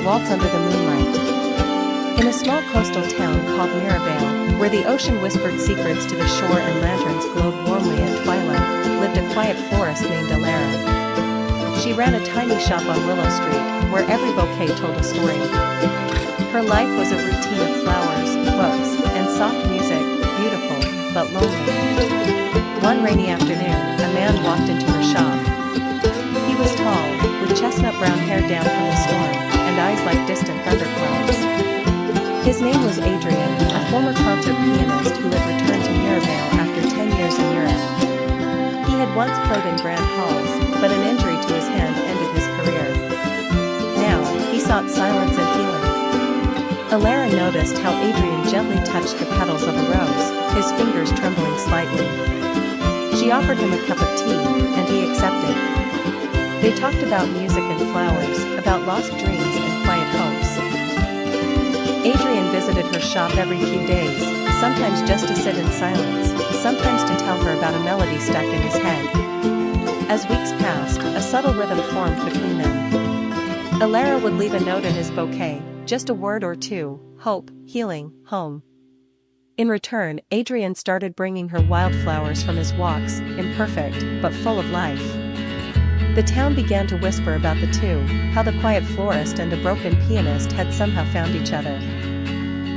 waltz under the moonlight. In a small coastal town called Mirabel, where the ocean whispered secrets to the shore and lanterns glowed warmly at twilight, lived a quiet florist named Alara. She ran a tiny shop on Willow Street, where every bouquet told a story. Her life was a routine of flowers, books, and soft music, beautiful, but lonely. One rainy afternoon, a man walked into her shop. He was tall, with chestnut brown hair down from the storm, and eyes like distant thunderclouds. His name was Adrian, a former concert pianist who had returned to Mirabel after 10 years in Europe. He had once played in grand halls, but an injury to his hand ended his career. Now, he sought silence and healing. Alara noticed how Adrian gently touched the petals of a rose, his fingers trembling slightly. She offered him a cup of tea, and he accepted. They talked about music and flowers, about lost dreams and quiet hopes. Adrian visited her shop every few days, sometimes just to sit in silence, sometimes to tell her about a melody stuck in his head. As weeks passed, a subtle rhythm formed between them. Alara would leave a note in his bouquet, just a word or two: hope, healing, home. In return, Adrian started bringing her wildflowers from his walks, imperfect, but full of life. The town began to whisper about the two, how the quiet florist and the broken pianist had somehow found each other.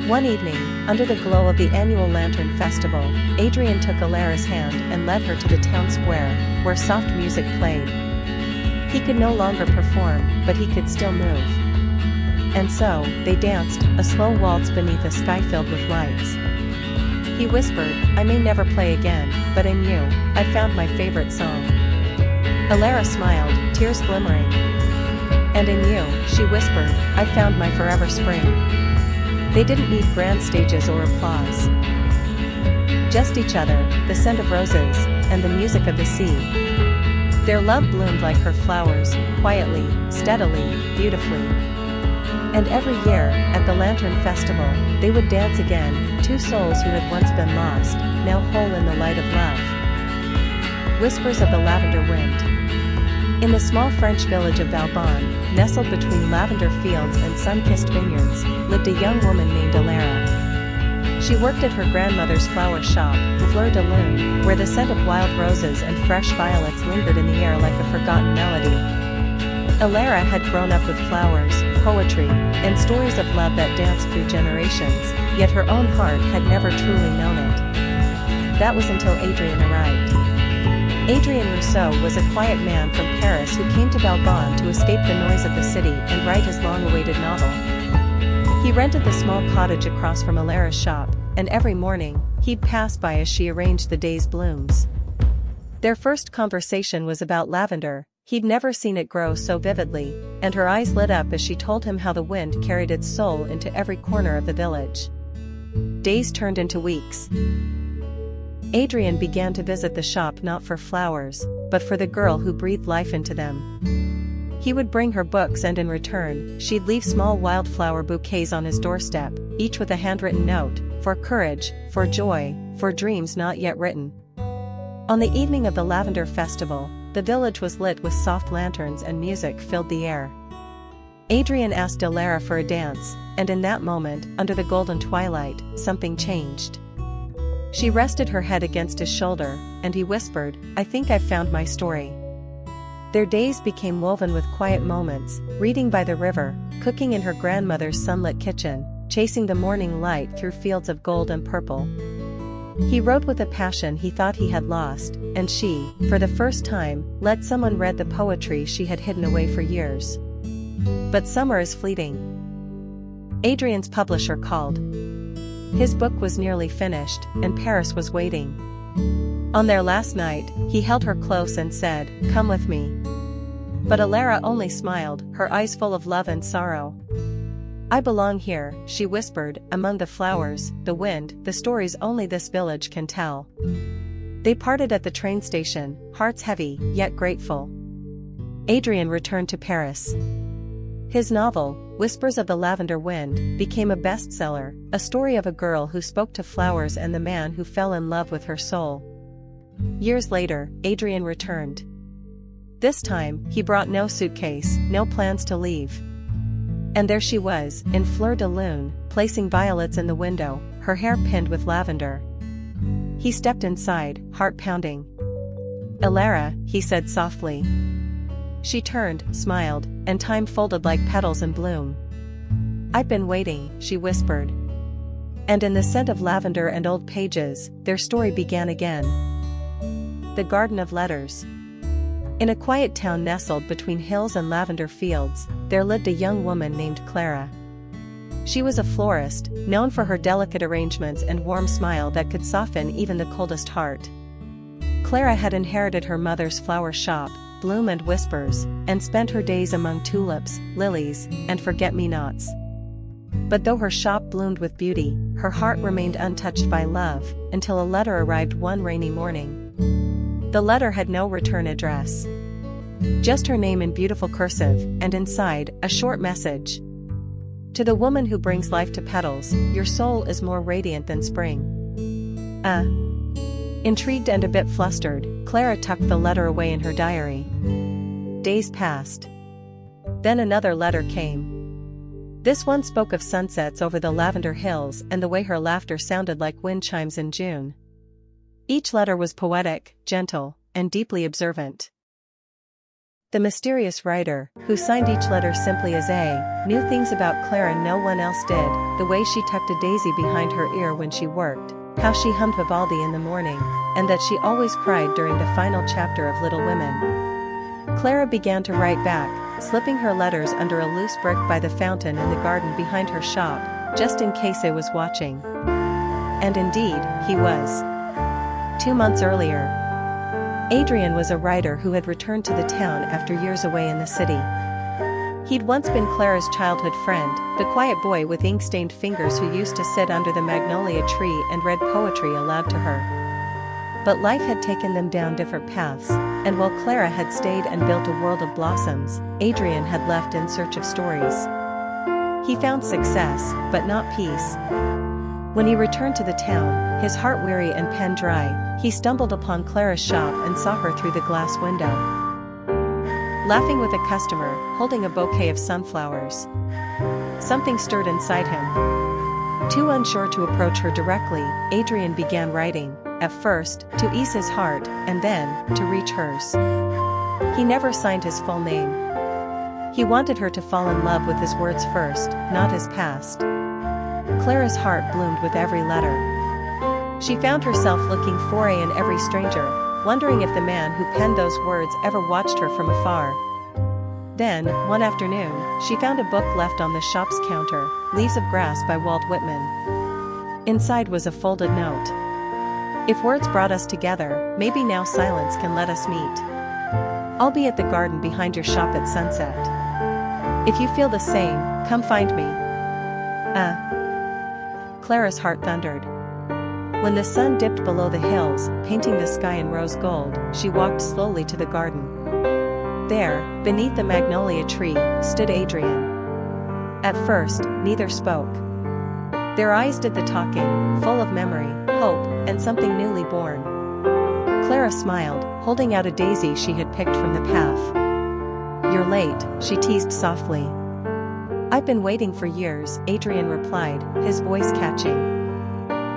One evening, under the glow of the annual Lantern Festival, Adrian took Alara's hand and led her to the town square, where soft music played. He could no longer perform, but he could still move. And so, they danced, a slow waltz beneath a sky filled with lights. He whispered, "I may never play again, but in you, I found my favorite song." Alara smiled, tears glimmering. "And in you," she whispered, "I found my forever spring." They didn't need grand stages or applause. Just each other, the scent of roses, and the music of the sea. Their love bloomed like her flowers, quietly, steadily, beautifully. And every year, at the Lantern Festival, they would dance again, two souls who had once been lost, now whole in the light of love. Whispers of the lavender wind. In the small French village of Valbonne, nestled between lavender fields and sun-kissed vineyards, lived a young woman named Alara. She worked at her grandmother's flower shop, Fleur de Lune, where the scent of wild roses and fresh violets lingered in the air like a forgotten melody. Alara had grown up with flowers, poetry, and stories of love that danced through generations, yet her own heart had never truly known it. That was until Adrian arrived. Adrien Rousseau was a quiet man from Paris who came to Valbonne to escape the noise of the city and write his long-awaited novel. He rented the small cottage across from Alara's shop, and every morning, he'd pass by as she arranged the day's blooms. Their first conversation was about lavender. He'd never seen it grow so vividly, and her eyes lit up as she told him how the wind carried its soul into every corner of the village. Days turned into weeks. Adrian began to visit the shop not for flowers, but for the girl who breathed life into them. He would bring her books, and in return, she'd leave small wildflower bouquets on his doorstep, each with a handwritten note: for courage, for joy, for dreams not yet written. On the evening of the Lavender Festival, the village was lit with soft lanterns and music filled the air. Adrian asked Alara for a dance, and in that moment, under the golden twilight, something changed. She rested her head against his shoulder, and he whispered, "I think I've found my story." Their days became woven with quiet moments, reading by the river, cooking in her grandmother's sunlit kitchen, chasing the morning light through fields of gold and purple. He wrote with a passion he thought he had lost, and she, for the first time, let someone read the poetry she had hidden away for years. But summer is fleeting. Adrian's publisher called. His book was nearly finished, and Paris was waiting. On their last night, he held her close and said, "Come with me." But Alara only smiled, her eyes full of love and sorrow. "I belong here," she whispered, "among the flowers, the wind, the stories only this village can tell." They parted at the train station, hearts heavy, yet grateful. Adrian returned to Paris. His novel, Whispers of the Lavender Wind, became a bestseller, a story of a girl who spoke to flowers and the man who fell in love with her soul. Years later, Adrian returned. This time, he brought no suitcase, no plans to leave. And there she was, in fleur de lune, placing violets in the window, her hair pinned with lavender. He stepped inside, heart pounding. "Elara," he said softly. She turned, smiled, and time folded like petals in bloom. "I've been waiting," she whispered. And in the scent of lavender and old pages, their story began again. The Garden of Letters. In a quiet town nestled between hills and lavender fields, there lived a young woman named Clara. She was a florist, known for her delicate arrangements and warm smile that could soften even the coldest heart. Clara had inherited her mother's flower shop, Bloom and Whispers, and spent her days among tulips, lilies, and forget-me-nots. But though her shop bloomed with beauty, her heart remained untouched by love, until a letter arrived one rainy morning. The letter had no return address. Just her name in beautiful cursive, and inside, a short message. "To the woman who brings life to petals, your soul is more radiant than spring." Intrigued and a bit flustered, Clara tucked the letter away in her diary. Days passed. Then another letter came. This one spoke of sunsets over the lavender hills and the way her laughter sounded like wind chimes in June. Each letter was poetic, gentle, and deeply observant. The mysterious writer, who signed each letter simply as A, knew things about Clara no one else did, the way she tucked a daisy behind her ear when she worked, how she hummed Vivaldi in the morning, and that she always cried during the final chapter of Little Women. Clara began to write back, slipping her letters under a loose brick by the fountain in the garden behind her shop, just in case he was watching. And indeed, he was. 2 months earlier, Adrian was a writer who had returned to the town after years away in the city. He'd once been Clara's childhood friend, the quiet boy with ink-stained fingers who used to sit under the magnolia tree and read poetry aloud to her. But life had taken them down different paths, and while Clara had stayed and built a world of blossoms, Adrian had left in search of stories. He found success, but not peace. When he returned to the town, his heart weary and pen dry, he stumbled upon Clara's shop and saw her through the glass window, laughing with a customer, holding a bouquet of sunflowers. Something stirred inside him. Too unsure to approach her directly, Adrian began writing, at first, to ease his heart, and then, to reach hers. He never signed his full name. He wanted her to fall in love with his words first, not his past. Clara's heart bloomed with every letter. She found herself looking for in every stranger, wondering if the man who penned those words ever watched her from afar. Then, one afternoon, she found a book left on the shop's counter, Leaves of Grass by Walt Whitman. Inside was a folded note. "If words brought us together, maybe now silence can let us meet. I'll be at the garden behind your shop at sunset. If you feel the same, come find me." Clara's heart thundered. When the sun dipped below the hills, painting the sky in rose gold, she walked slowly to the garden. There, beneath the magnolia tree, stood Adrian. At first, neither spoke. Their eyes did the talking, full of memory, hope, and something newly born. Clara smiled, holding out a daisy she had picked from the path. "You're late," she teased softly. "I've been waiting for years," Adrian replied, his voice catching.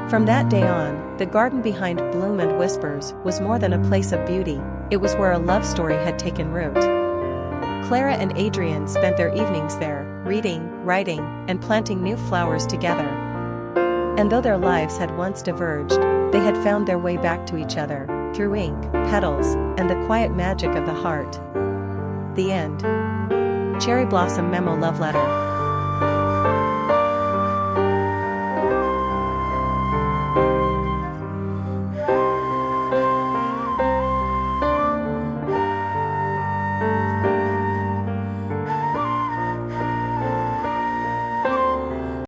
From that day on, the garden behind Bloom and Whispers was more than a place of beauty, it was where a love story had taken root. Clara and Adrian spent their evenings there, reading, writing, and planting new flowers together. And though their lives had once diverged, they had found their way back to each other, through ink, petals, and the quiet magic of the heart. The end. Cherry Blossom Memo Love Letter.